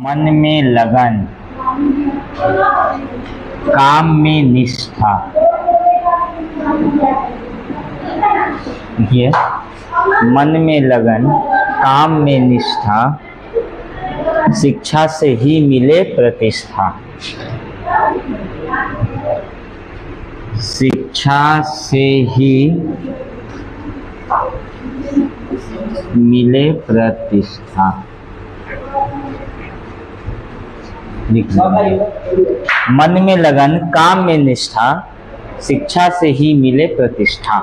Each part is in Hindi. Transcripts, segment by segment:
मन में लगन, काम में निष्ठा। ये मन में लगन, काम में निष्ठा, शिक्षा से ही मिले प्रतिष्ठा। शिक्षा से ही मिले प्रतिष्ठा। मन में लगन, काम में निष्ठा, शिक्षा से ही मिले प्रतिष्ठा।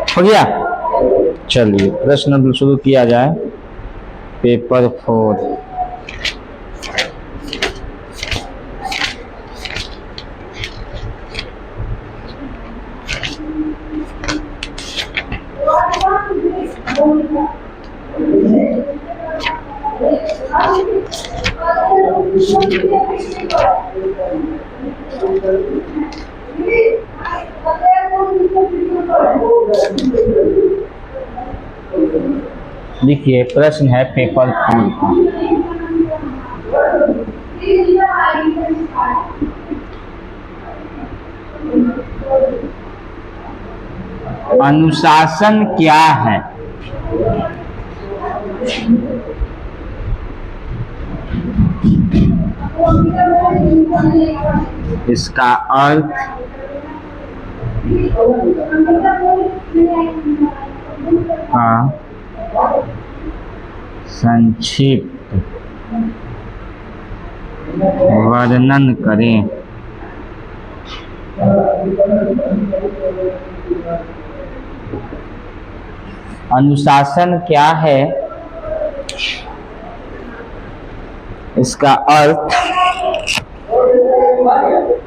हो गया? चलिए प्रश्न शुरू किया जाए। पेपर 4। देखिए प्रश्न है पेपर 4 का। अनुशासन क्या है? इसका अर्थ, संक्षिप्त वर्णन करें। अनुशासन क्या है, इसका अर्थ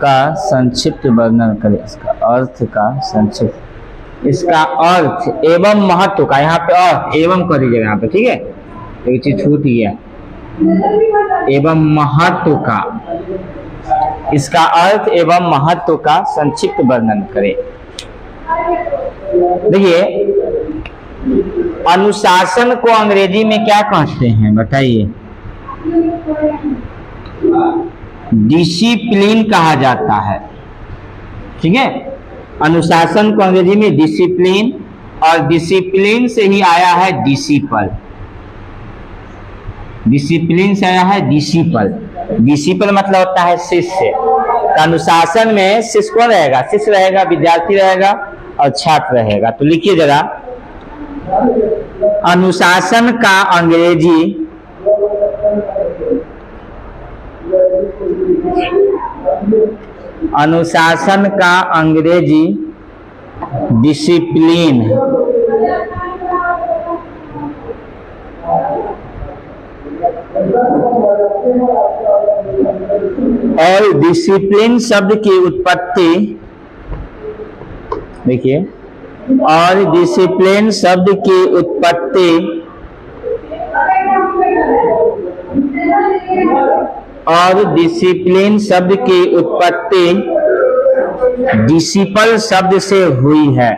का संक्षिप्त वर्णन करें। इसका अर्थ का संक्षिप्त, इसका अर्थ एवं महत्व का, यहाँ पे अर्थ एवं कर दीजिएगा यहाँ पे, ठीक है? एक चीज छूट गया, एवं महत्व का, इसका अर्थ एवं महत्व का संक्षिप्त वर्णन करें। देखिए अनुशासन को अंग्रेजी में क्या कहते हैं बताइए? डिसिप्लिन कहा जाता है, ठीक है? अनुशासन को अंग्रेजी में डिसिप्लिन, और डिसिप्लिन से ही आया है डिसिपल। डिसिप्लिन से आया है डिसिपल। डिसिपल मतलब होता है शिष्य। अनुशासन में शिष्य कौन रहेगा? शिष्य रहेगा, विद्यार्थी रहेगा और छात्र रहेगा। तो लिखिए जरा, अनुशासन का अंग्रेजी अनुशासन का अंग्रेजी डिसिप्लिन। और डिसिप्लिन शब्द की उत्पत्ति, देखिए, और डिसिप्लिन शब्द की उत्पत्ति डिसिपल शब्द से हुई है।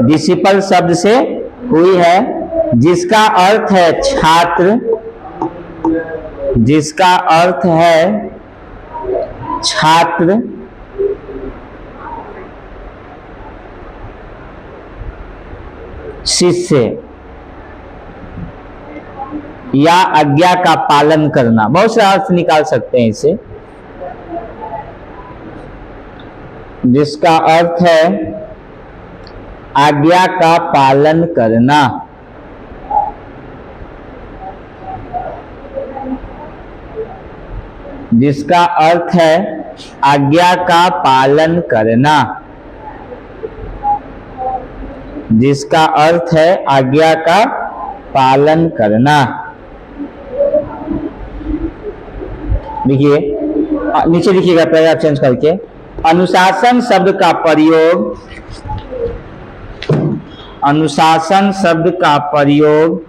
डिसिपल शब्द से हुई है, जिसका अर्थ है छात्र, जिसका अर्थ है छात्र, शिष्य या आज्ञा का पालन करना, बहुत से अर्थ निकाल सकते हैं इसे, जिसका अर्थ है आज्ञा का पालन करना। जिसका अर्थ है आज्ञा का पालन करना। जिसका अर्थ है आज्ञा का पालन करना। देखिए नीचे लिखिएगा पैराग्राफ चेंज करके। अनुशासन शब्द का प्रयोग, अनुशासन शब्द का प्रयोग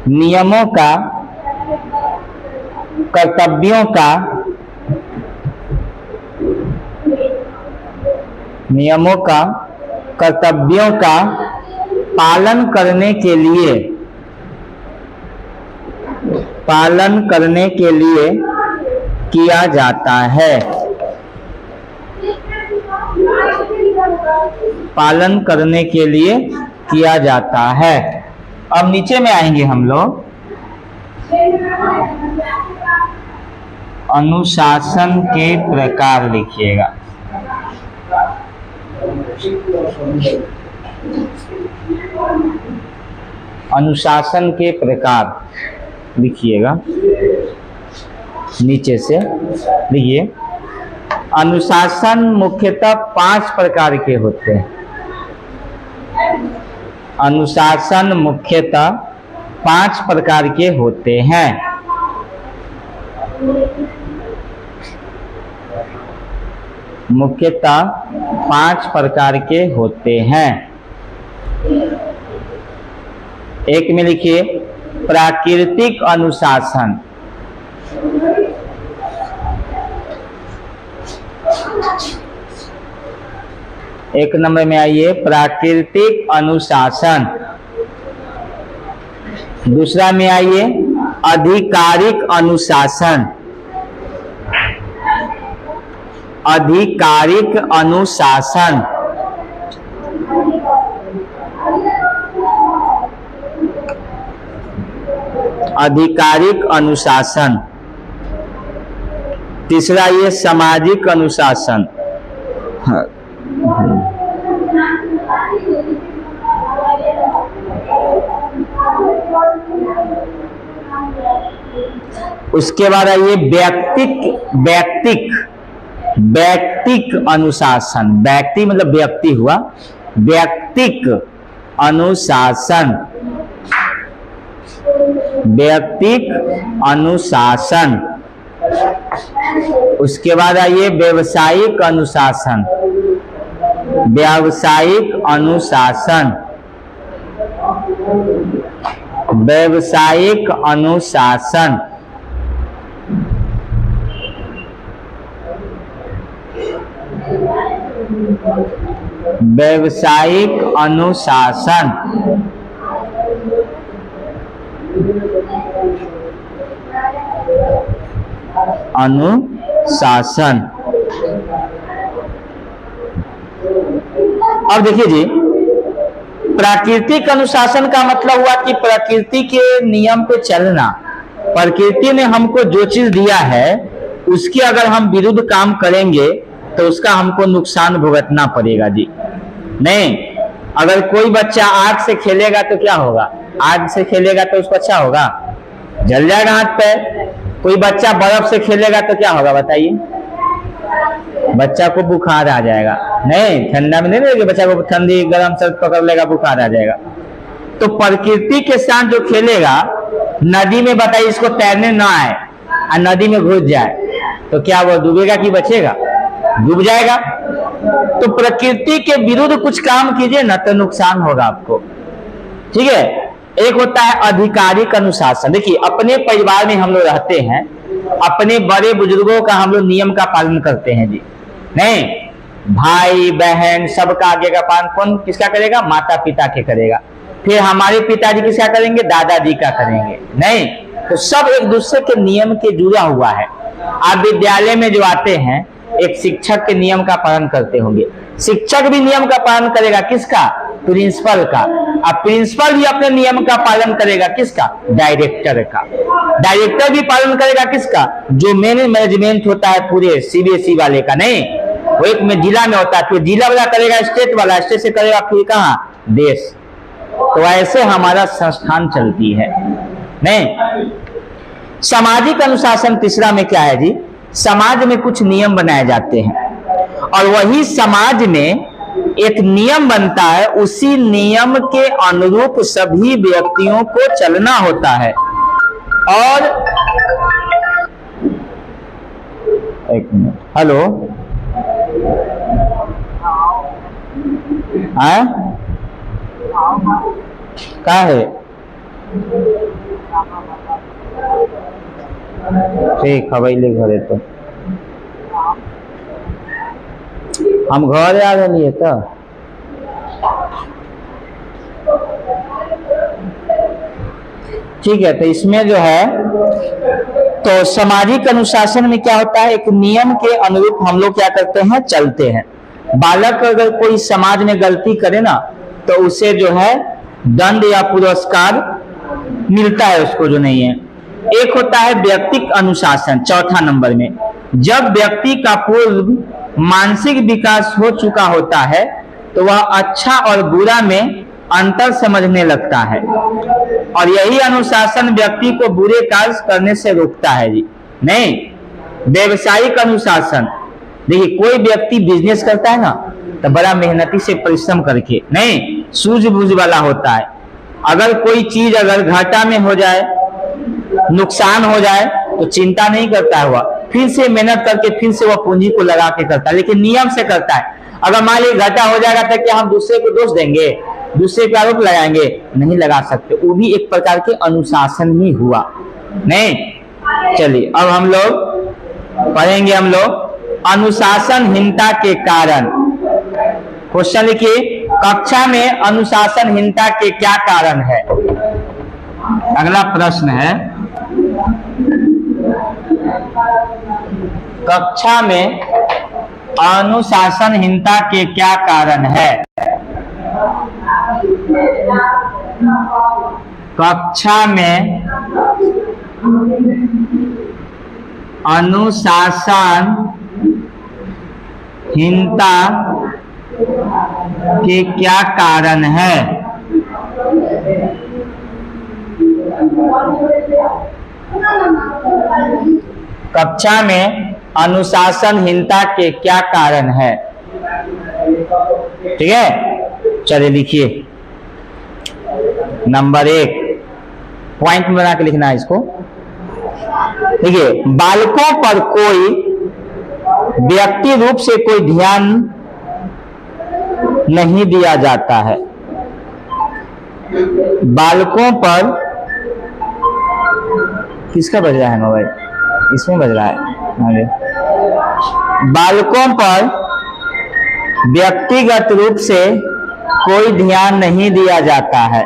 नियमों का, कर्तव्यों का, नियमों का, कर्तव्यों का पालन करने के लिए, पालन करने के लिए किया जाता है। पालन करने के लिए किया जाता है। अब नीचे में आएंगे हम लोग। अनुशासन के प्रकार लिखिएगा। अनुशासन के प्रकार लिखिएगा नीचे से। देखिए अनुशासन मुख्यतः 5 प्रकार के होते हैं। अनुशासन मुख्यतः 5 प्रकार के होते हैं। मुख्यतः 5 प्रकार के होते हैं। एक में लिखिए प्राकृतिक अनुशासन। एक नंबर में आइए प्राकृतिक अनुशासन। दूसरा में आइए आधिकारिक अनुशासन। आधिकारिक अनुशासन। आधिकारिक अनुशासन। तीसरा ये सामाजिक अनुशासन। उसके बाद आइए व्यक्तिक अनुशासन। व्यक्ति मतलब व्यक्ति हुआ, व्यक्तिक अनुशासन। व्यक्तिक अनुशासन। उसके बाद आइए व्यावसायिक अनुशासन। व्यावसायिक अनुशासन। व्यावसायिक अनुशासन। व्यावसायिक अनुशासन। अनुशासन। अब देखिए जी, प्राकृतिक अनुशासन का मतलब हुआ कि प्रकृति के नियम पे चलना। प्रकृति ने हमको जो चीज दिया है उसके अगर हम विरुद्ध काम करेंगे तो उसका हमको नुकसान भुगतना पड़ेगा जी। नहीं, अगर कोई बच्चा आग से खेलेगा तो क्या होगा? आग से खेलेगा तो उसको अच्छा होगा, जल जाएगा हाथ पैर। कोई बच्चा बर्फ से खेलेगा तो क्या होगा बताइए? बच्चा को बुखार आ जाएगा। नहीं, ठंडा में नहीं रहेगा, बच्चा को ठंडी गर्म सर्द पकड़ लेगा, बुखार आ जाएगा। तो प्रकृति के साथ जो खेलेगा, नदी में बताइए इसको तैरने ना आए और नदी में घुस जाए तो क्या वो डूबेगा कि बचेगा? डूब जाएगा। तो प्रकृति के विरुद्ध कुछ काम कीजिए ना तो नुकसान होगा आपको। ठीक है। एक होता है आधिकारिक अनुशासन। देखिए अपने परिवार में हम लोग रहते हैं, अपने बड़े बुजुर्गों का हम लोग नियम का पालन करते हैं जी। नहीं, भाई बहन सबका आगे का पालन कौन किसका करेगा? माता पिता के करेगा। फिर हमारे पिताजी किसका करेंगे? दादाजी का करेंगे। नहीं, तो सब एक दूसरे के नियम के जुड़ा हुआ है। आप विद्यालय में जो आते हैं एक शिक्षक के नियम का पालन करते होंगे, शिक्षक भी नियम का पालन करेगा, किसका? प्रिंसिपल का। अब प्रिंसिपल भी अपने नियम का पालन करेगा, किसका? डायरेक्टर का। डायरेक्टर भी पालन करेगा, किसका? जो मैनेजमेंट होता है पूरे सीबीएसई वाले का, नहीं, वो एक में जिला में होता है, फिर जिला वाला करेगा स्टेट वाला, स्टेट से करेगा फिर कहाँ? देश। तो ऐसे हमारा संस्थान चलती है। नहीं, सामाजिक अनुशासन तीसरा में क्या है जी? समाज में कुछ नियम बनाए जाते हैं और वही समाज में एक नियम बनता है, उसी नियम के अनुरूप सभी व्यक्तियों को चलना होता है। और एक मिनट, हेलो, क्या है? ठीक हवेली घरे तो हम घर आ गए तो ठीक है। तो इसमें जो है, तो सामाजिक अनुशासन में क्या होता है? एक नियम के अनुरूप हम लोग क्या करते हैं? चलते हैं। बालक अगर कोई समाज में गलती करे ना, तो उसे जो है दंड या पुरस्कार मिलता है उसको, जो नहीं है। एक होता है व्यक्तिक अनुशासन, चौथा नंबर में, जब व्यक्ति का पूर्व मानसिक विकास हो चुका होता है तो वह अच्छा और बुरा में अंतर समझने लगता है और यही अनुशासन व्यक्ति को बुरे कार्य करने से रोकता है जी। नहीं, व्यवसायिक अनुशासन, देखिए कोई व्यक्ति बिजनेस करता है ना तो बड़ा मेहनती से परिश्रम करके, नहीं, सूझबूझ वाला होता है। अगर कोई चीज अगर घाटा में हो जाए, नुकसान हो जाए, तो चिंता नहीं करता है, वह फिर से मेहनत करके फिर से वह पूंजी को लगा के करता है, लेकिन नियम से करता है। अगर मान लीजिए घाटा हो जाएगा तो क्या हम दूसरे को दोष देंगे, दूसरे पे आरोप लगाएंगे? नहीं लगा सकते। वो भी एक प्रकार के अनुशासन ही हुआ। नहीं, चलिए अब हम लोग पढ़ेंगे, हम लोग अनुशासनहीनता के कारण। क्वेश्चन लिखिए, कक्षा में अनुशासनहीनता के क्या कारण है? अगला प्रश्न है, कक्षा में अनुशासनहीनता के क्या कारण है? कक्षा में अनुशासनहीनता के क्या कारण है? कक्षा में अनुशासनहीनता के क्या कारण है? ठीक है, चलिए लिखिए। नंबर 1 पॉइंट में बना के लिखना है इसको। देखिए, बालकों पर कोई व्यक्ति रूप से कोई ध्यान नहीं दिया जाता है। बालकों पर, किसका बज रहा है मोबाइल? इसमें बज रहा है। आगे, बालकों पर व्यक्तिगत रूप से कोई ध्यान नहीं दिया जाता है।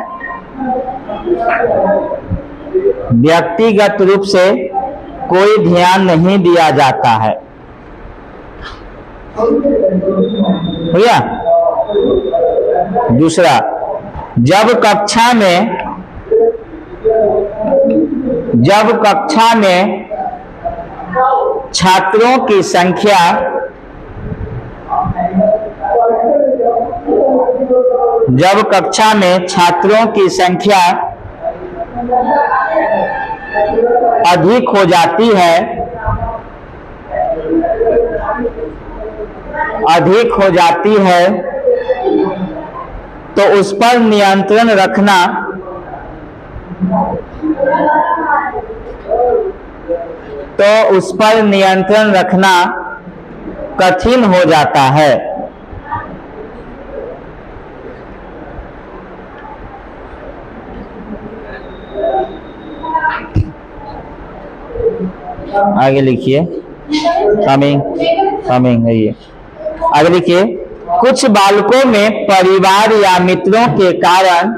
व्यक्तिगत रूप से कोई ध्यान नहीं दिया जाता है। भैया, दूसरा, जब कक्षा में छात्रों की संख्या अधिक हो जाती है तो उस पर नियंत्रण रखना कठिन हो जाता है। आगे लिखिए, कमिंग है ये। आगे लिखिए, कुछ बालकों में परिवार या मित्रों के कारण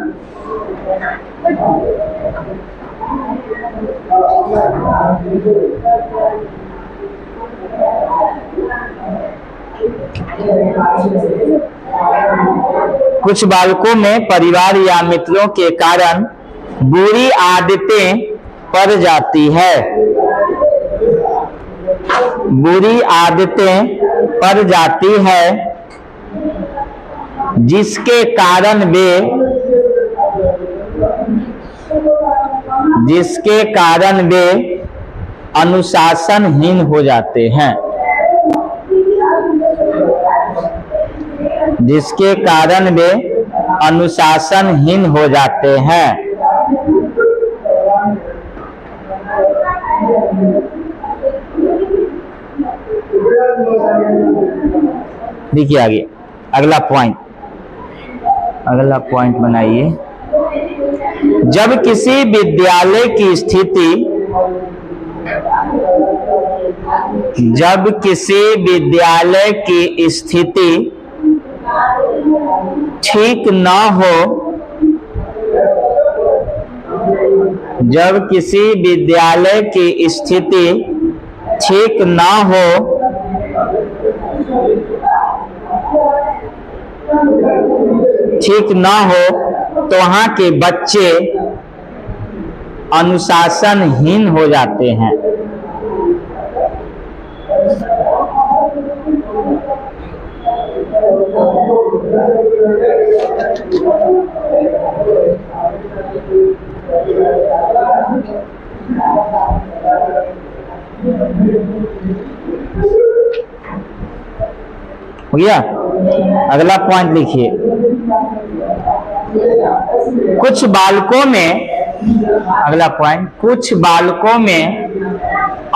कुछ बालकों में परिवार या मित्रों के कारण बुरी आदतें पड़ जाती है, बुरी आदतें पड़ जाती है, जिसके कारण वे अनुशासनहीन हो जाते हैं, जिसके कारण वे अनुशासनहीन हो जाते हैं। देखिए आगे अगला पॉइंट बनाइए। जब किसी विद्यालय की स्थिति ठीक न हो, जब किसी विद्यालय की स्थिति ठीक न हो, तो वहाँ के बच्चे अनुशासनहीन हो जाते हैं। हो गया? अगला पॉइंट लिखिए। कुछ बालकों में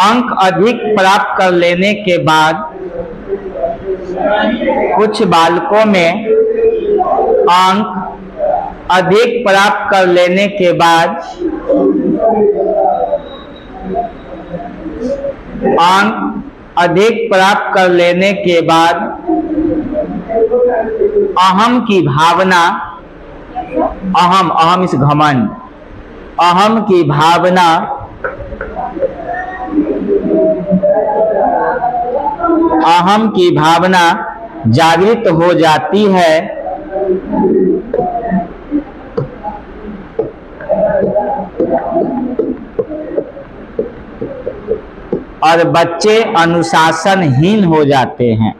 अंक अधिक प्राप्त कर लेने के बाद अहम की भावना, अहम इस घमंड, अहम की भावना जागृत हो जाती है और बच्चे अनुशासनहीन हो जाते हैं,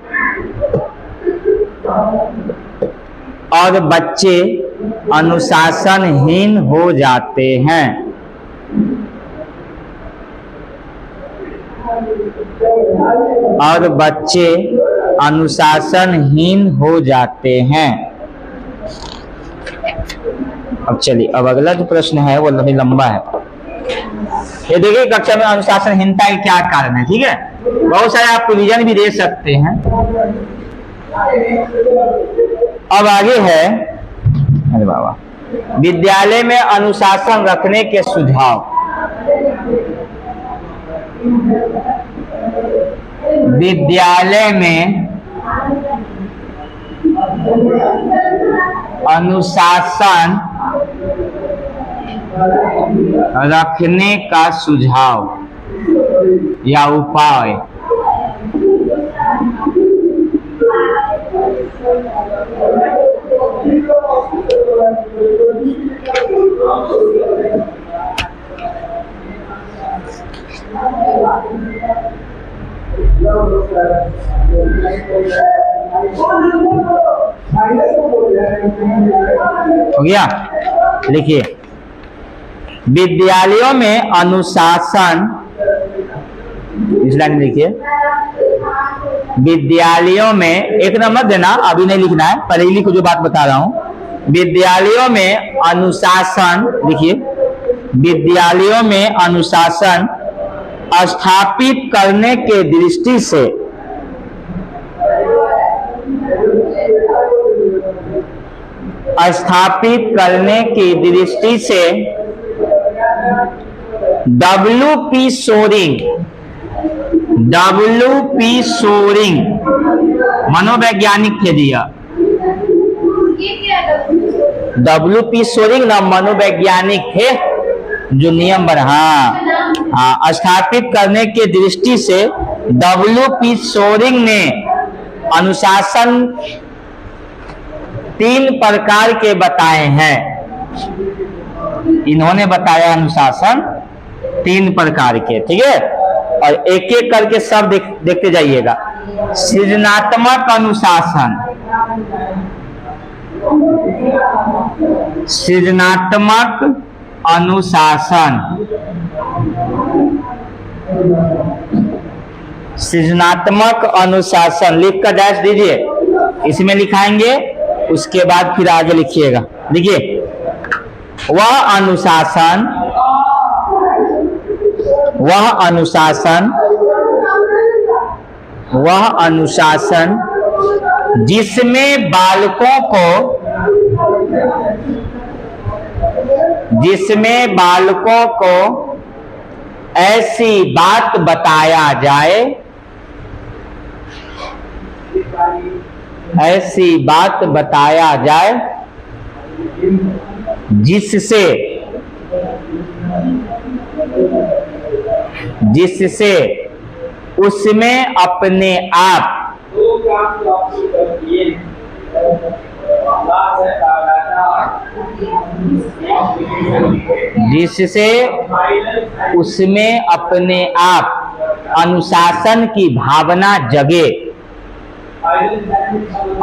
अब चलिए, अब अगला जो प्रश्न है वो लंबा है। ये देखिए कक्षा में अनुशासनहीनता के क्या कारण है, ठीक है। बहुत सारे आप रीजन भी दे सकते हैं। अब आगे है, अरे बाबा, विद्यालय में अनुशासन रखने के सुझाव। विद्यालय में अनुशासन रखने का सुझाव या उपाय। हो गया? लिखिए, विद्यालयों में अनुशासन, इस लाइन में लिखिए, विद्यालयों में, एक नंबर देना, अभी नहीं लिखना है, पहले ही लिखो जो बात बता रहा हूं। विद्यालयों में अनुशासन, लिखिए, विद्यालयों में अनुशासन स्थापित करने के दृष्टि से WP सोरिंग मनोवैज्ञानिक थे दिया। WP सोरिंग ना मनोवैज्ञानिक थे जो नियम बना, हाँ, स्थापित करने के दृष्टि से WP सोरिंग ने अनुशासन 3 प्रकार के बताए हैं। इन्होंने बताया अनुशासन 3 प्रकार के, ठीक है। और एक एक करके सब देखते जाइएगा। सृजनात्मक अनुशासन, सृजनात्मक अनुशासन, सृजनात्मक अनुशासन लिख कर डैश दीजिए, इसमें लिखाएंगे, उसके बाद फिर आगे लिखिएगा। देखिए, वह अनुशासन, वह अनुशासन, वह अनुशासन जिसमें बालकों को, जिसमें बालकों को ऐसी बात बताया जाए, ऐसी बात बताया जाए जिससे, जिससे उसमें अपने आप, जिससे उसमें अपने आप अनुशासन की भावना जगे,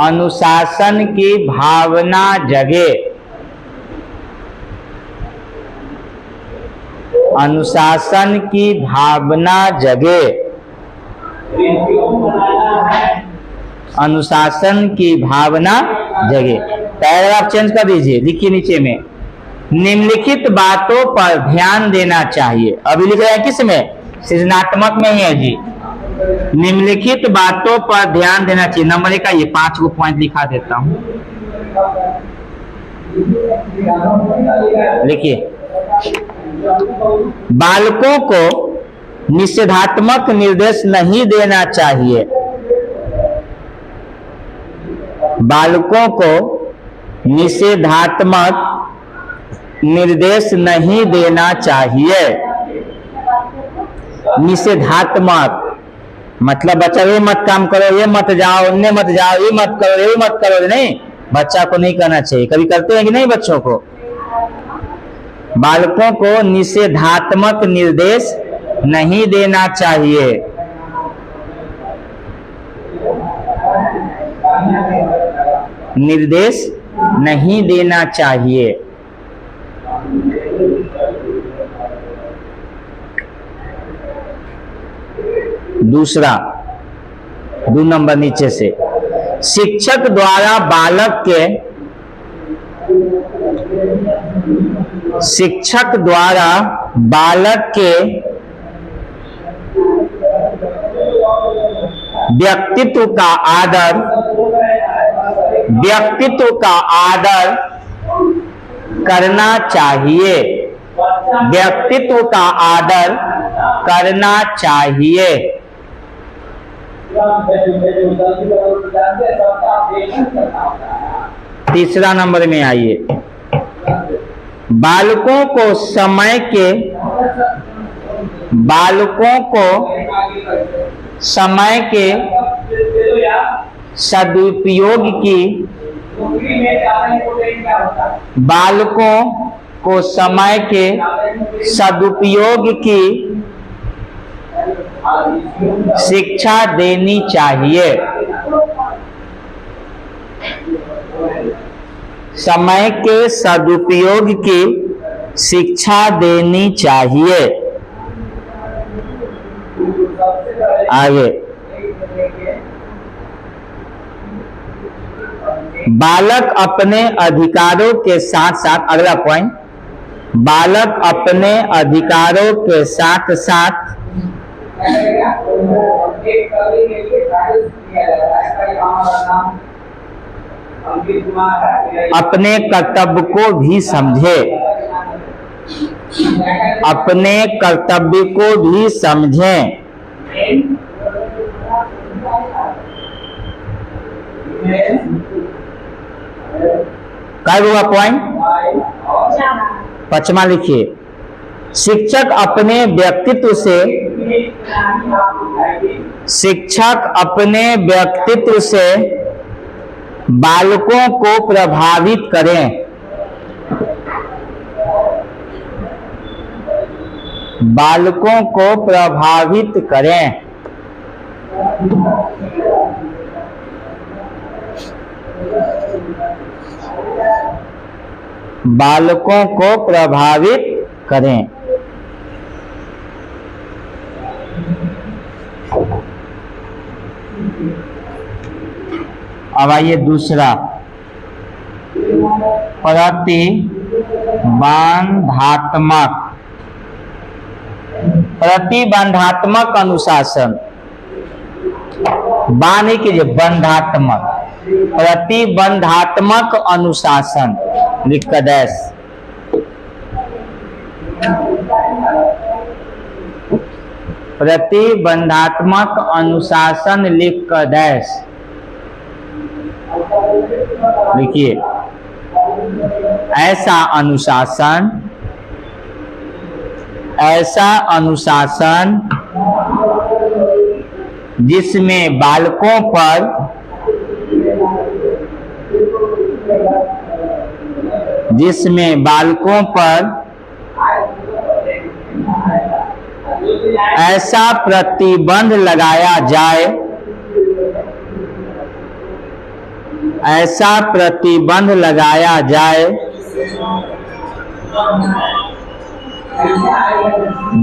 अनुशासन की भावना जगे, अनुशासन की भावना जगे, अनुशासन की भावना जगे। पैराग्राफ चेंज कर दीजिए, लिखिए नीचे में, निम्नलिखित बातों पर ध्यान देना चाहिए। अभी लिख रहे हैं किस में? सृजनात्मक में ही है जी। निम्नलिखित बातों पर ध्यान देना चाहिए। नंबर 1 का ये 5 को पॉइंट लिखा देता हूं, लिखिए। बालकों को निषेधात्मक निर्देश नहीं देना चाहिए, बालकों को निषेधात्मक निर्देश नहीं देना चाहिए। निषेधात्मक मतलब बच्चा ये मत काम करो, ये मत जाओ, उन्ने मत जाओ, ये मत करो, ये मत करो, नहीं, बच्चा को नहीं करना चाहिए। कभी करते हैं कि नहीं बच्चों को? बालकों को निषेधात्मक निर्देश नहीं देना चाहिए। निर्देश नहीं देना चाहिए। दूसरा, 2 नंबर नीचे से, शिक्षक द्वारा बालक के, शिक्षक द्वारा बालक के व्यक्तित्व का आदर, व्यक्तित्व का आदर करना चाहिए, व्यक्तित्व का आदर करना चाहिए। तीसरा नंबर में आइए, बालकों को समय के, बालकों को समय के सदुपयोग की, बालकों को समय के सदुपयोग की शिक्षा देनी चाहिए। समय के सदुपयोग की शिक्षा देनी चाहिए। आगे, बालक अपने अधिकारों के साथ साथ, अगला पॉइंट, बालक अपने अधिकारों के साथ साथ अपने कर्तव्य को भी समझे, अपने कर्तव्य को भी समझें। क्या हुआ पॉइंट? 5वां लिखिए, शिक्षक अपने व्यक्तित्व से शिक्षक अपने व्यक्तित्व से बालकों को प्रभावित करें। बालकों को प्रभावित करें। बालकों को प्रभावित करें। अब आइए दूसरा, प्रतिबंधात्मक। प्रतिबंधात्मक अनुशासन, नहीं कीजिए, बंधात्मक। प्रतिबंधात्मक अनुशासन लिख कर डैश। प्रतिबंधात्मक अनुशासन लिख कर डैश लिखिए। ऐसा अनुशासन जिसमें बालकों पर ऐसा प्रतिबंध लगाया जाए,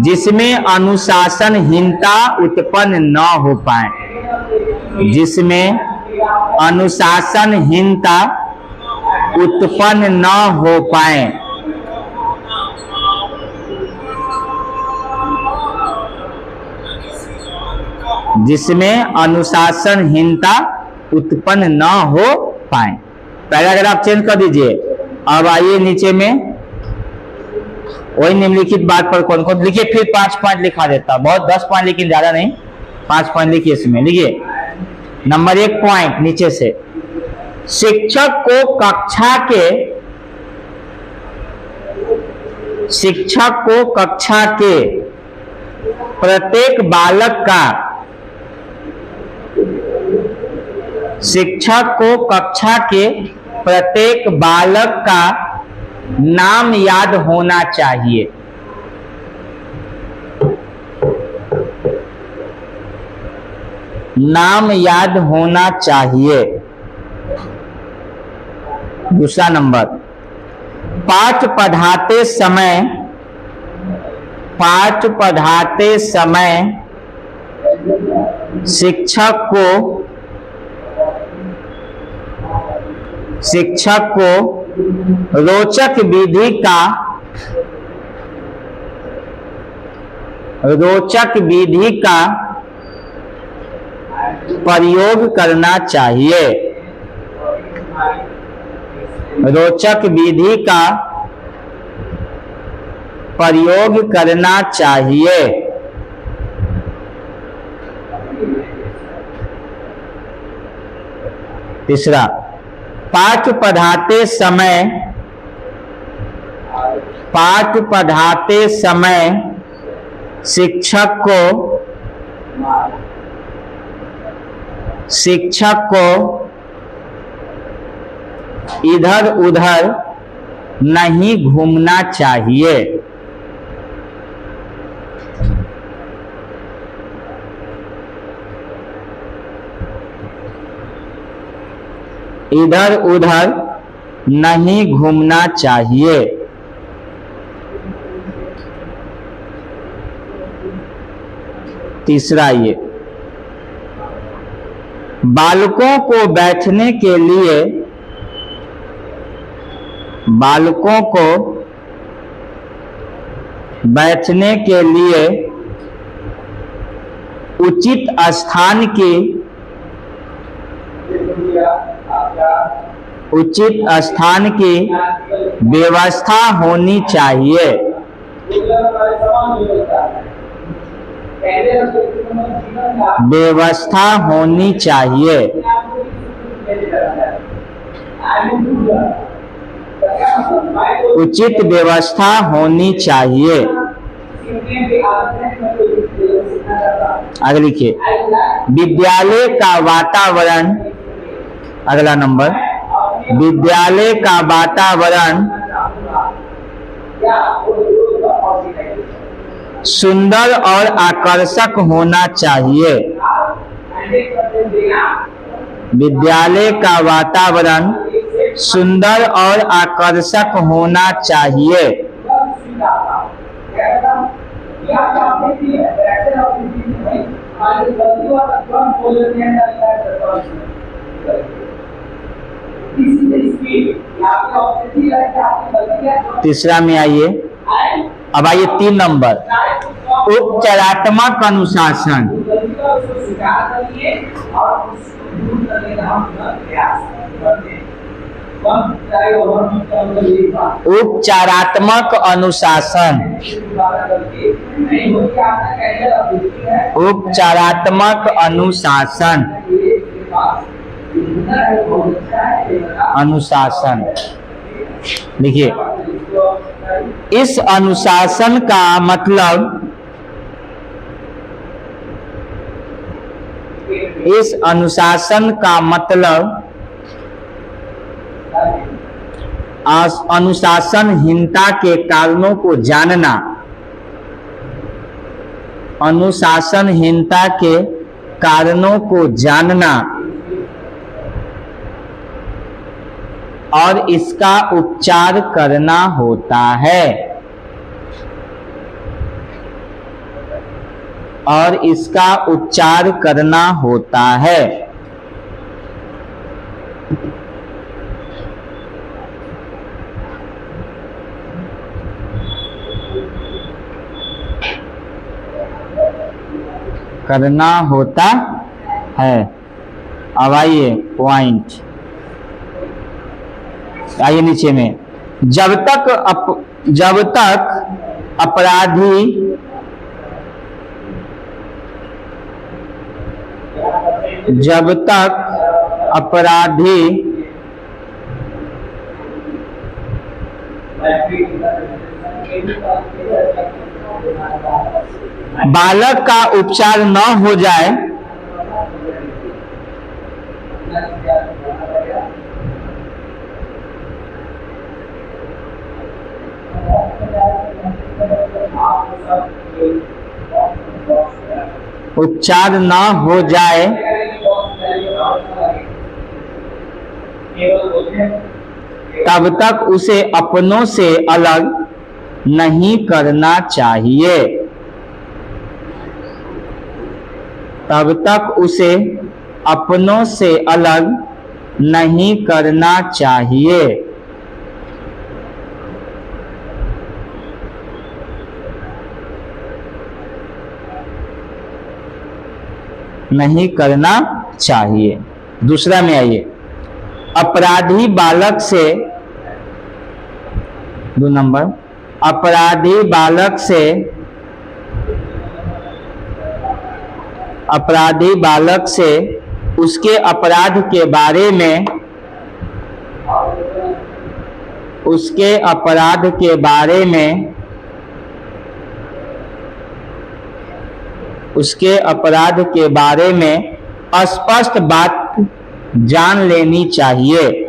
जिसमें अनुशासनहीनता उत्पन्न न हो पाए। जिसमें अनुशासनहीनता उत्पन्न न हो पाए। जिसमें अनुशासनहीनता उत्पन्न न हो पाए। पैराग्राफ चेंज कर दीजिए। अब आइए नीचे में वही निम्नलिखित बात पर कौन कौन लिखिए। फिर 5 पॉइंट लिखा देता, बहुत 10 पॉइंट लेकिन ज्यादा नहीं, 5 पॉइंट लिखिए इसमें। लिखिए नंबर 1 पॉइंट नीचे से, शिक्षक को कक्षा के प्रत्येक बालक का नाम याद होना चाहिए। नाम याद होना चाहिए। दूसरा नंबर, पाठ पढ़ाते समय शिक्षक को रोचक विधि का प्रयोग करना चाहिए। रोचक विधि का प्रयोग करना चाहिए। तीसरा, पाठ पढ़ाते समय शिक्षक को इधर उधर नहीं घूमना चाहिए। इधर उधर नहीं घूमना चाहिए। तीसरा, ये बालकों को बैठने के लिए उचित स्थान की व्यवस्था होनी चाहिए। उचित व्यवस्था होनी चाहिए। आगे लिखिए, विद्यालय का वातावरण, अगला नंबर, विद्यालय का वातावरण सुंदर और आकर्षक होना चाहिए। विद्यालय का वातावरण सुंदर और आकर्षक होना चाहिए। तीसरा में आइए, अब आइए 3 नंबर, उपचारात्मक अनुशासन। उपचारात्मक अनुशासन, उपचारात्मक अनुशासन, अनुशासन देखिए, इस अनुशासन का मतलब, इस अनुशासन का मतलब अनुशासनहीनता के कारणों को जानना, अनुशासनहीनता के कारणों को जानना और इसका उपचार करना होता है, और इसका उपचार करना होता है। करना होता है। अब आइए पॉइंट, आइए नीचे में, जब तक अपराधी बालक का उपचार न हो जाए, उपचार न हो जाए तब तक उसे अपनों से अलग नहीं करना चाहिए, तब तक उसे अपनों से अलग नहीं करना चाहिए। नहीं करना चाहिए। दूसरा में आइए, अपराधी बालक से, 2 नंबर, अपराधी बालक से उसके अपराध के बारे में, उसके अपराध के बारे में, उसके अपराध के बारे में स्पष्ट बात जान लेनी चाहिए,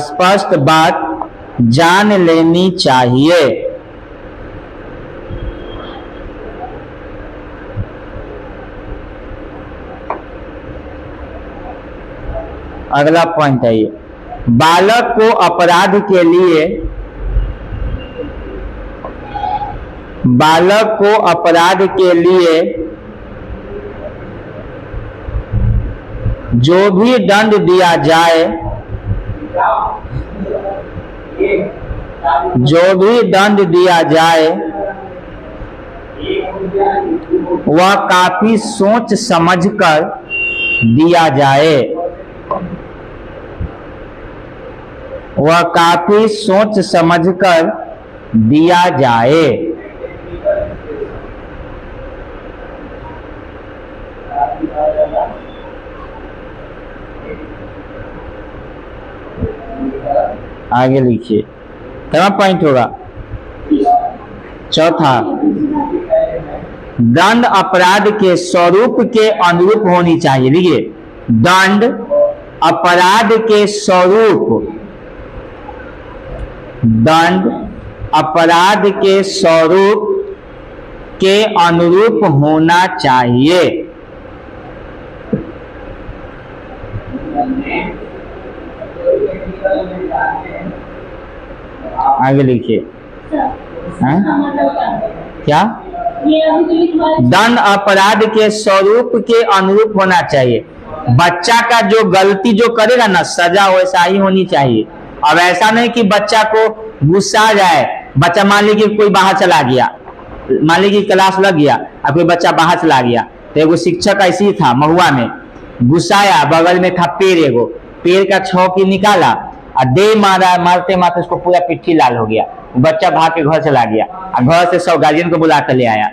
स्पष्ट बात जान लेनी चाहिए। अगला पॉइंट है ये, बालक को अपराध के लिए, बालक को अपराध के लिए जो भी दंड दिया जाए, जो भी दंड दिया जाए वह काफी सोच समझकर दिया जाए, वह काफी सोच समझकर दिया जाए। आगे लिखिए, कितना पॉइंट होगा? चौथा, दंड अपराध के स्वरूप के अनुरूप होनी चाहिए। देखिए, दंड अपराध के स्वरूप, दंड अपराध के स्वरूप के अनुरूप होना चाहिए। आगे लिखिए। क्या? दंड अपराध के स्वरूप के अनुरूप होना चाहिए। बच्चा का जो गलती जो करेगा ना, सजा वैसा ही होनी चाहिए। अब ऐसा नहीं कि बच्चा को गुस्सा आ जाए। बच्चा मान लीजिए कोई बाहर चला गया, मान लीजिए क्लास लग गया, अब कोई बच्चा बाहर चला गया, तो एगो शिक्षक ऐसे ही था महुआ में, गुस्साया, बगल में था पेड़, एगो पेड़ का छौकी निकाला और दे मारा, मारते मारते उसको पूरा पिट्ठी लाल हो गया। बच्चा भाग के घर चला गया और घर से सब गार्जियन को बुला कर ले आया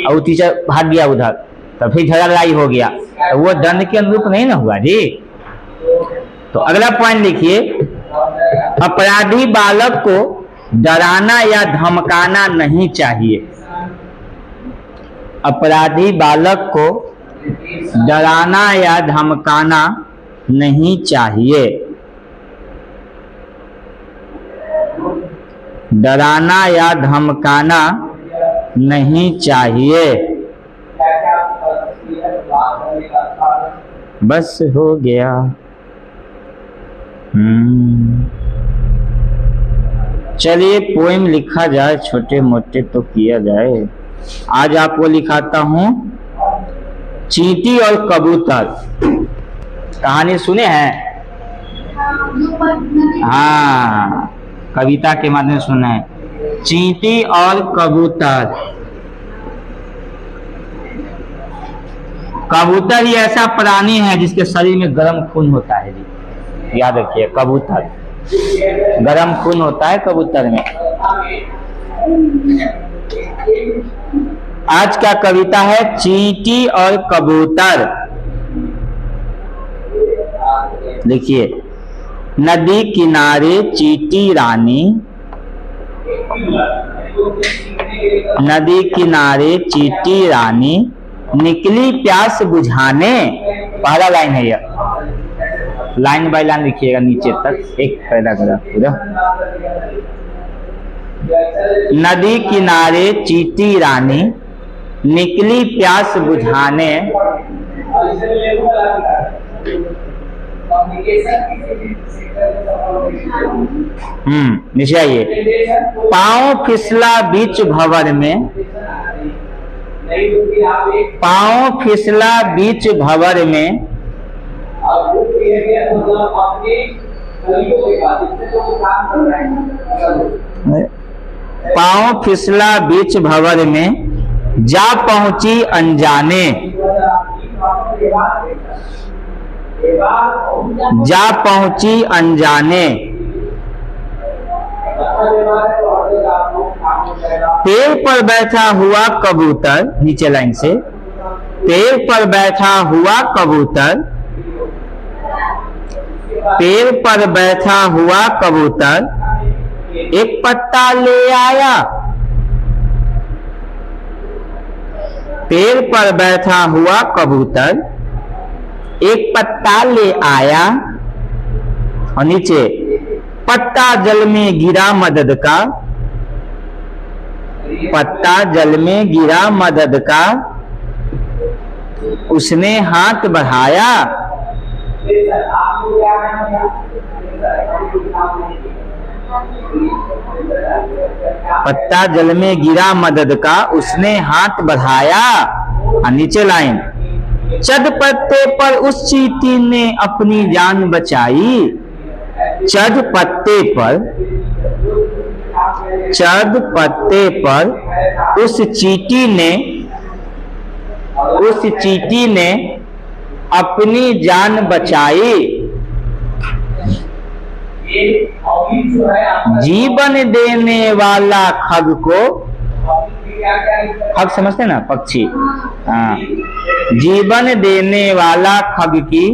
और वो टीचर भाग गया उधर, तो फिर झगड़ा लड़ाई हो गया, तो वो दंड के अनुरूप नहीं ना हुआ जी। तो अगला पॉइंट लिखिए, अपराधी बालक को डराना या धमकाना नहीं चाहिए। अपराधी बालक को डराना या धमकाना नहीं चाहिए। डराना या धमकाना नहीं चाहिए। बस हो गया। चलिए पोएम लिखा जाए, छोटे मोटे तो किया जाए। आज आपको लिखाता हूं चींटी और कबूतर। कहानी सुने हैं? हाँ, कविता के माध्यम से सुना है। चींटी और कबूतर। कबूतर ही ऐसा प्राणी है जिसके शरीर में गर्म खून होता है जी, याद रखिए। कबूतर गर्म खून होता है कबूतर में। आज का कविता है चींटी और कबूतर। देखिए, नदी किनारे चींटी रानी, नदी किनारे चींटी रानी निकली प्यास बुझाने। पहला लाइन है यह, लाइन बाय लाइन लिखिएगा नीचे तक, एक पैराग्राफ पूरा। नदी किनारे चींटी रानी निकली प्यास बुझाने, नीचे आइए। पाँव फिसला बीच भंवर में, पाँव फिसला बीच भंवर में, पाँव फिसला बीच भंवर में जा पहुंची अनजाने, जा पहुंची अनजाने। पेड़ पर बैठा हुआ कबूतर, नीचे लाइन से, पेड़ पर बैठा हुआ कबूतर, पेड़ पर बैठा हुआ कबूतर एक पत्ता ले आया। पेड़ पर बैठा हुआ कबूतर एक पत्ता ले आया। और नीचे, पत्ता जल में गिरा मदद का, पत्ता जल में गिरा मदद का, उसने हाथ बढ़ाया। पत्ता जल में गिरा मदद का, उसने हाथ बढ़ाया। और नीचे लाइन, चढ़ पत्ते पर उस चींटी ने अपनी जान बचाई। चढ़ पत्ते पर, चढ़ पत्ते पर उस चींटी ने, उस चींटी ने अपनी जान बचाई। जीवन देने वाला खग को, खग समझते ना, पक्षी, हाँ, जीवन देने वाला खग की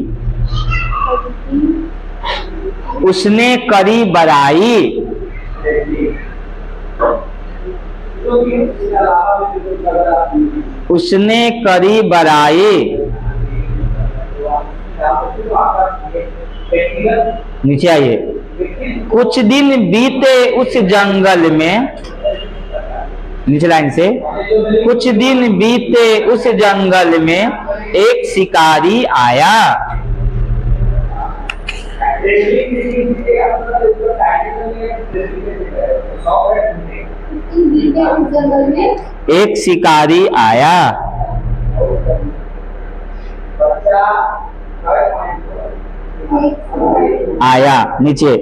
उसने करी बड़ाई। उसने करी बड़ाई। नीचे आइए। कुछ दिन बीते उस जंगल में, नीचे लाइन से, कुछ दिन बीते उस जंगल में एक शिकारी आया। एक शिकारी आया। आया नीचे।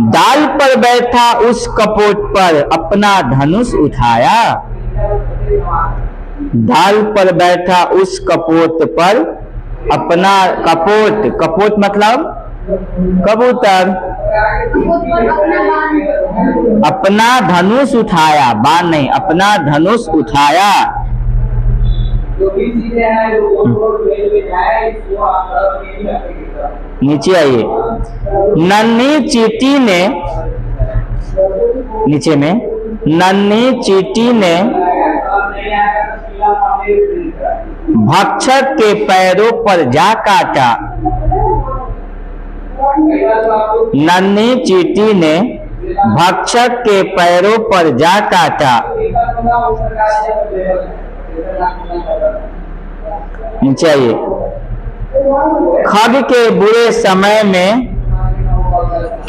डाल पर बैठा उस कपोट पर अपना धनुष उठाया। डाल पर बैठा उस कपोट पर अपना, कपोट, कपोट मतलब कबूतर, अपना धनुष उठाया, बाण नहीं, अपना धनुष उठाया। नीचे आइए। नन्ही चींटी ने, नीचे में, नन्ही चींटी ने भक्षक के पैरों पर जा काटा। नन्ही चींटी ने भक्षक के पैरों पर जा काटा। नीचे आइए। खग के बुरे समय में,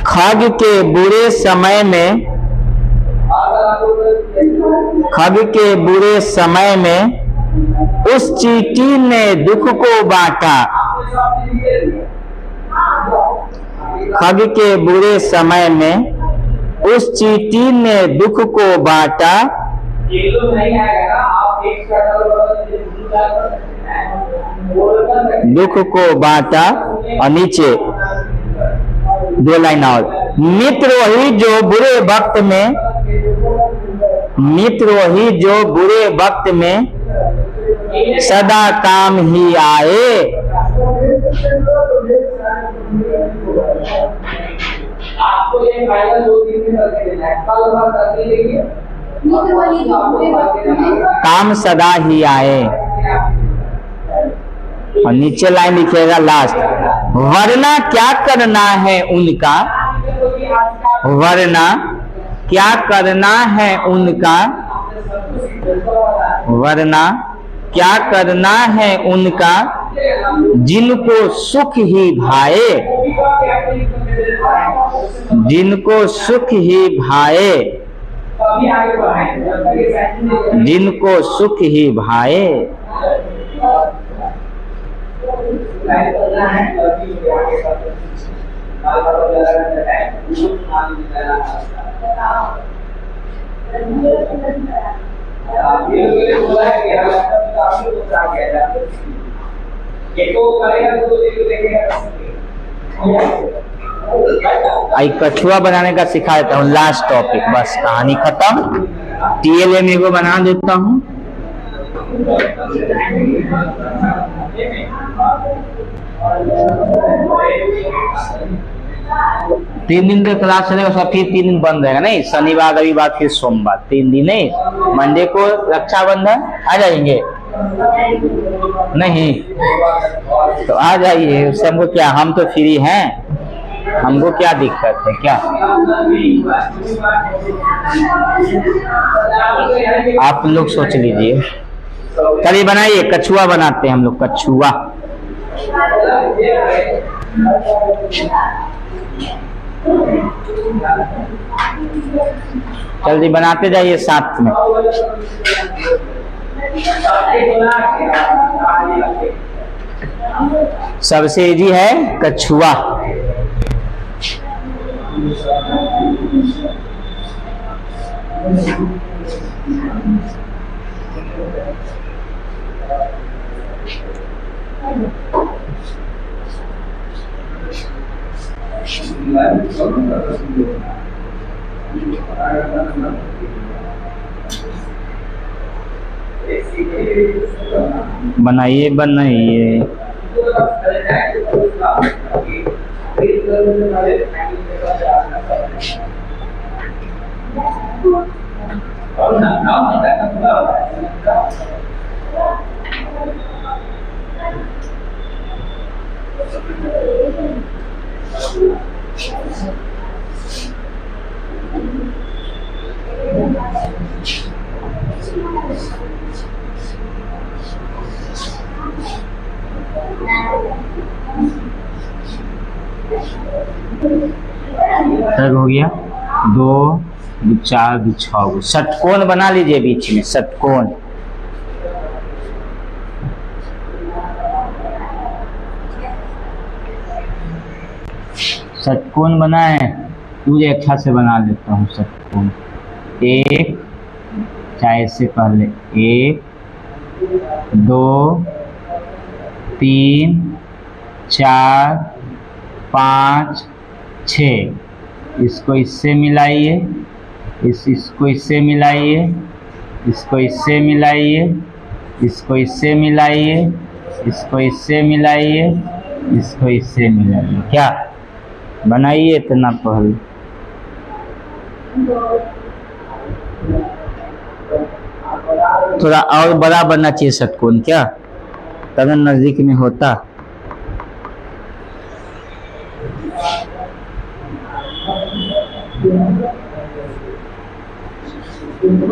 खग के बुरे समय में, खग के बुरे समय में उस चींटी ने दुख को बांटा। खग के बुरे समय में उस चींटी ने दुख को बांटा। दुख को बांटा। और नीचे दो लाइन और। मित्र वही जो बुरे वक्त में, मित्र वही जो बुरे वक्त में सदा काम ही आए। आपको ये फाइनल 2-3 दिन करके देना है, कल बात करके देंगे, काम सदा ही आए। और नीचे लाइन लिखिएगा लास्ट। वरना क्या करना है उनका, वरना क्या करना है उनका, वरना क्या करना है उनका जिनको सुख ही भाए, जिनको सुख ही भाए, जिनको सुख ही भाए। आई कछुआ बनाने का सिखा देता हूँ, लास्ट टॉपिक, बस कहानी खत्म। TLM को बना देता हूँ। तीन दिन का क्लास चलेगा, सब फिर 3 दिन बंद रहेगा। नहीं, शनिवार रविवार फिर सोमवार, 3 दिन नहीं। मंडे को रक्षाबंधन आ जाएंगे, नहीं तो आ जाइए, उससे हमको क्या, हम तो फ्री हैं, हमको क्या दिक्कत है क्या। आप लोग सोच लीजिए। चलिए बनाइए, कछुआ बनाते हैं हम लोग, कछुआ। जल्दी बनाते जाइए साथ में। सबसे इजी है कछुआ। बनाइए बनाइए। हो गया 2 2 4 2 6 षटकोण बना लीजिए बीच में षटकोण। षटकोण बना है, मुझे अच्छा से बना लेता हूँ षटकोण। एक चाहे इससे पहले 1 2 3 4 5 6, इसको इससे मिलाइए, इसको इससे मिलाइए, इसको इससे मिलाइए, इसको इससे मिलाइए, इसको इससे मिलाइए, इसको इससे मिलाइए। क्या बनाइए इतना पहले। थोड़ा और बड़ा बनना चाहिए षटकोण, क्या तब नजदीक में होता।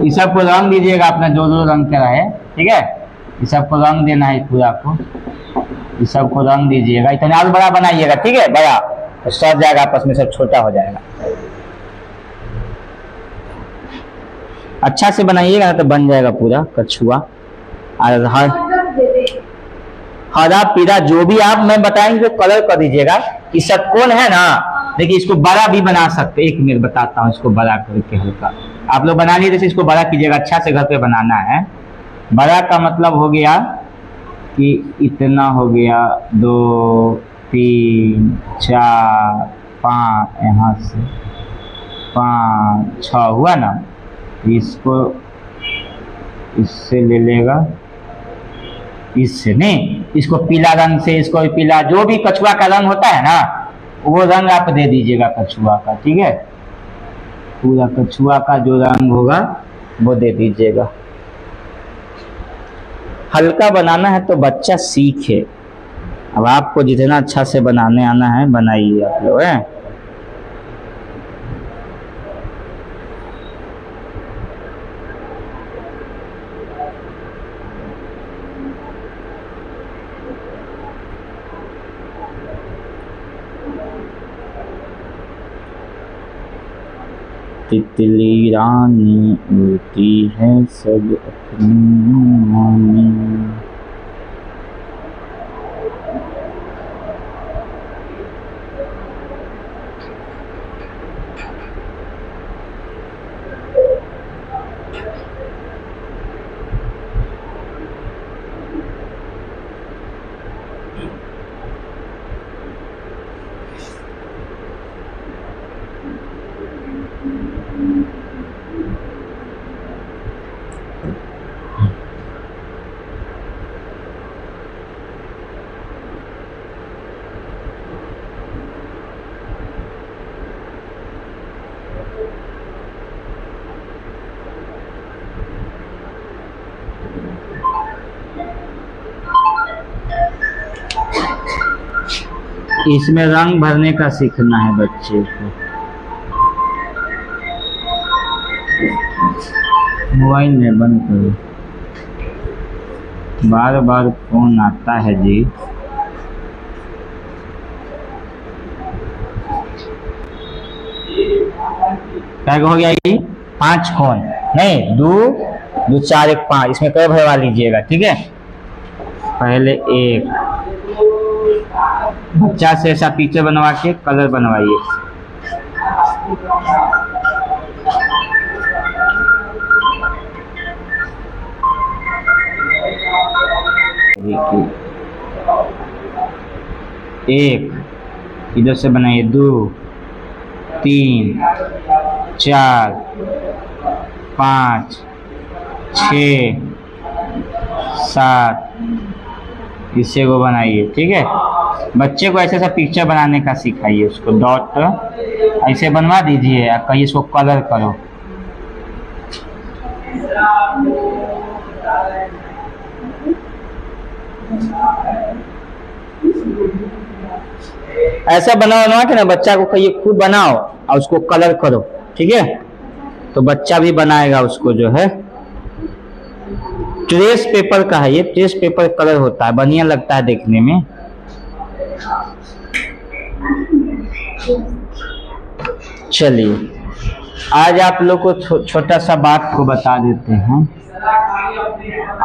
इस सबको रंग दीजिएगा अपना जो जो रंग करा है, ठीक है। इस सबको रंग देना है पूरा को, इस सबको रंग दीजिएगा। इतना और बड़ा बनाइएगा, ठीक है, बड़ा तो सट जाएगा आपस में, सब छोटा हो जाएगा। अच्छा से बनाइएगा तो बन जाएगा पूरा कछुआ। और हरा पीला जो भी आप मैं बताएंगे तो कलर कर दीजिएगा। कि षटकोण है ना, देखिए इसको बड़ा भी बना सकते। एक मिनट बताता हूँ, इसको बड़ा करके हल्का आप लोग बना लीजिए। इसको बड़ा कीजिएगा, अच्छा से घर पे बनाना है। बड़ा का मतलब हो गया कि इतना हो गया 2 3 4 5, यहाँ से 5 6 हुआ ना। इसको इससे ले लेगा, इससे नहीं, इसको पीला रंग से, इसको पीला जो भी कछुआ का रंग होता है ना वो रंग आप दे दीजिएगा कछुआ का, ठीक है। पूरा कछुआ का जो रंग होगा वो दे दीजिएगा। हल्का बनाना है तो बच्चा सीखे। अब आपको जितना अच्छा से बनाने आना है बनाइए आप लोग, है। तितली रानी उड़ती है सब अपनी मानी। इसमें रंग भरने का सीखना है बच्चे को। मोबाइल में बंद करो, बार बार फोन आता है जी। क्या हो गया ये 5 कोण नहीं, 2 2 4 1 5, इसमें कलर भरवा लीजिएगा, ठीक है। पहले एक बच्चा से ऐसा पिक्चर बनवा के कलर बनवाइए। एक इधर से बनाइए, 2 3 4 5 6 7, इससे वो बनाइए, ठीक है। बच्चे को ऐसे ऐसा पिक्चर बनाने का सिखाइए, उसको डॉट ऐसे बनवा दीजिए, आप कहिए इसको कलर करो। ऐसा बना के ना बच्चा को कहिए खुद बनाओ और उसको कलर करो, ठीक है? तो बच्चा भी बनाएगा उसको जो है। ट्रेस पेपर का है ये, ट्रेस पेपर कलर होता है, बढ़िया लगता है देखने में। चलिए आज आप लोग को छोटा सा बात को बता देते हैं।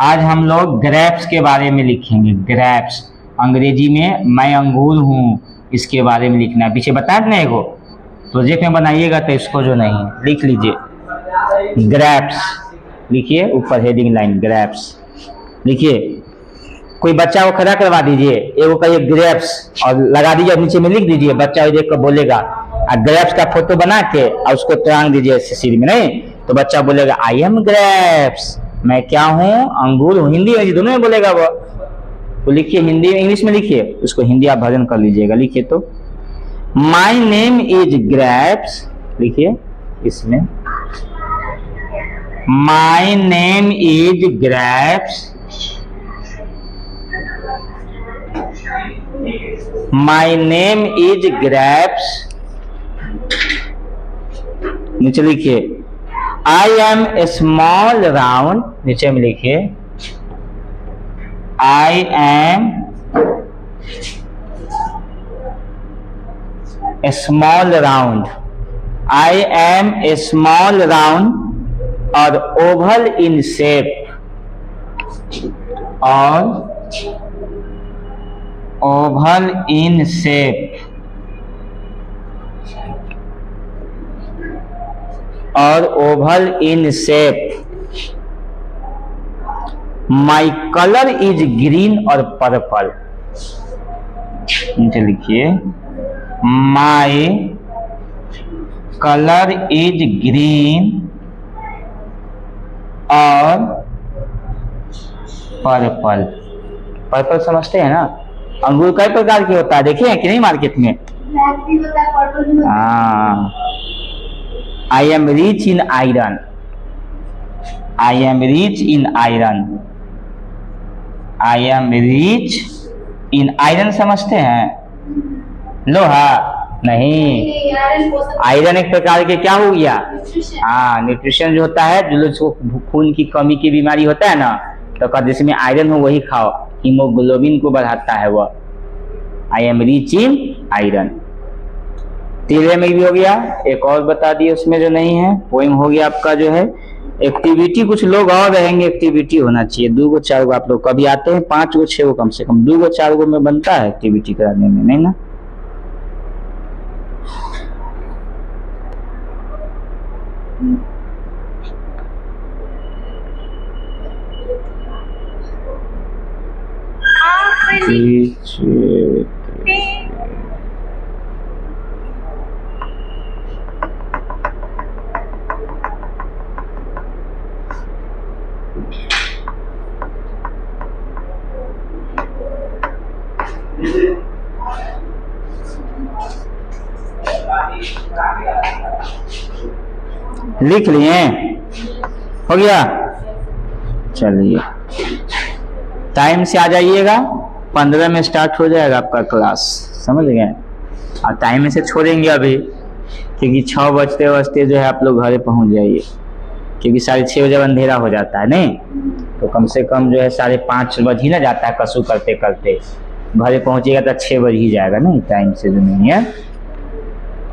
आज हम लोग ग्रेप्स के बारे में लिखेंगे। ग्रेप्स अंग्रेजी में मैं अंगूर हूँ, इसके बारे में लिखना है। पीछे बता देना एगो प्रोजेक्ट में बनाइएगा तो इसको जो नहीं लिख लीजिए। ग्रेप्स लिखिए, ऊपर हेडिंग लाइन ग्रेप्स लिखिए। कोई बच्चा को खड़ा करवा दीजिए, एगो कहिए ग्रेप्स और लगा दीजिए, नीचे में लिख दीजिए, बच्चा देख कर बोलेगा। और ग्रेप्स का फोटो बना के और उसको टांग दीजिए सिर में, नहीं तो बच्चा बोलेगा आई एम ग्रेप्स, मैं क्या हूँ, अंगूर हूँ। हिंदी में दोनों में बोलेगा वो। तो लिखिए हिंदी में, इंग्लिश में लिखिए, उसको हिंदी आप वर्जन कर लीजिएगा। लिखिए तो माई नेम इज ग्रेप्स, लिखिए इसमें my name is grapes, my name is grapes. नीचे लिखिए I am a small round, नीचे में लिखिए I am a small round, I am a small round और ओवल इन शेप, और ओवल इन शेप, और oval in shape. My colour is green और पर्पल, नीचे लिखिए माई कलर इज ग्रीन और पर्पल। पर्पल समझते हैं ना? अंगूर कई प्रकार के होता है, देखे हैं कि नहीं मार्केट में? हाँ। I am rich in iron, I am rich in iron, I am rich in iron समझते हैं? लोहा नहीं, आयरन एक प्रकार के क्या हो गया? हाँ, न्यूट्रिशन जो होता है, जो लोग खून की कमी की बीमारी होता है ना, तो कद जिसमें आयरन हो वही खाओ, हीमोग्लोबिन को बढ़ाता है वह। I am rich in iron. तीसरे में भी हो गया, एक और बता दिए उसमें जो नहीं है। पोएम हो गया आपका जो है। एक्टिविटी कुछ लोग और रहेंगे, एक्टिविटी होना चाहिए 2 गो 4 गो। आप लोग कभी आते हैं 5 गो 6 गो, कम से कम 2 गो 4 गो में बनता है एक्टिविटी कराने में, नहीं ना? लिख लिए? हो गया? चलिए टाइम से आ जाइएगा, 15 में स्टार्ट हो जाएगा आपका क्लास, समझ गए? और टाइम में से छोड़ेंगे अभी, क्योंकि 6 बजते जो है आप लोग घर पहुंच जाइए, क्योंकि 6:30 बजे अंधेरा हो जाता है, नहीं तो कम से कम जो है 5:30 बज ही ना जाता है कसू करते करते। घर पहुंचेगा तो 6 बज ही जाएगा, नहीं टाइम से जो नहीं है।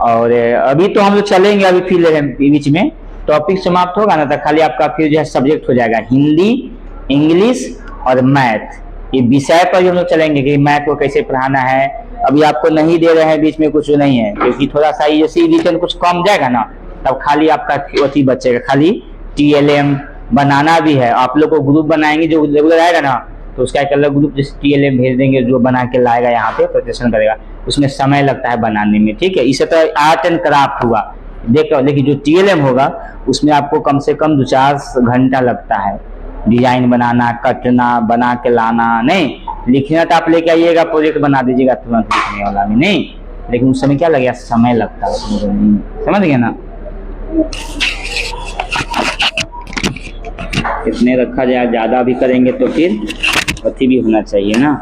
और अभी तो हम लोग चलेंगे, अभी फिर बीच में टॉपिक समाप्त होगा ना, तो खाली आपका फिर जो है सब्जेक्ट हो जाएगा हिंदी, इंग्लिश और मैथ। ये विषय पर हम लोग चलेंगे कि मैथ को कैसे पढ़ाना है। अभी आपको नहीं दे रहे हैं, बीच में कुछ नहीं है, क्योंकि थोड़ा सा जैसे रिटर्न कुछ कम जाएगा ना, तब खाली आपका अथी बचेगा, खाली TLM बनाना भी है। आप लोग को ग्रुप बनाएंगे जो रेगुलर आएगा ना, तो उसका एक अलग ग्रुप जैसे TLM भेज देंगे, जो बना के लाएगा यहाँ पे प्रेजेंटेशन करेगा, उसमें समय लगता है बनाने में, ठीक है। इसे तो आर्ट एंड क्राफ्ट हुआ देखो, लेकिन जो TLM होगा उसमें आपको कम से कम 2-4 घंटा लगता है, डिजाइन बनाना, कटना, बना के लाना। नहीं लिखना तो आप लेके आइएगा, प्रोजेक्ट बना दीजिएगा तुरंत लिखने वाला में, नहीं, लेकिन उस समय क्या लगेगा, समय लगता है, समझ गए ना? कितने रखा जाए, ज़्यादा भी करेंगे तो फिर अति भी होना चाहिए ना।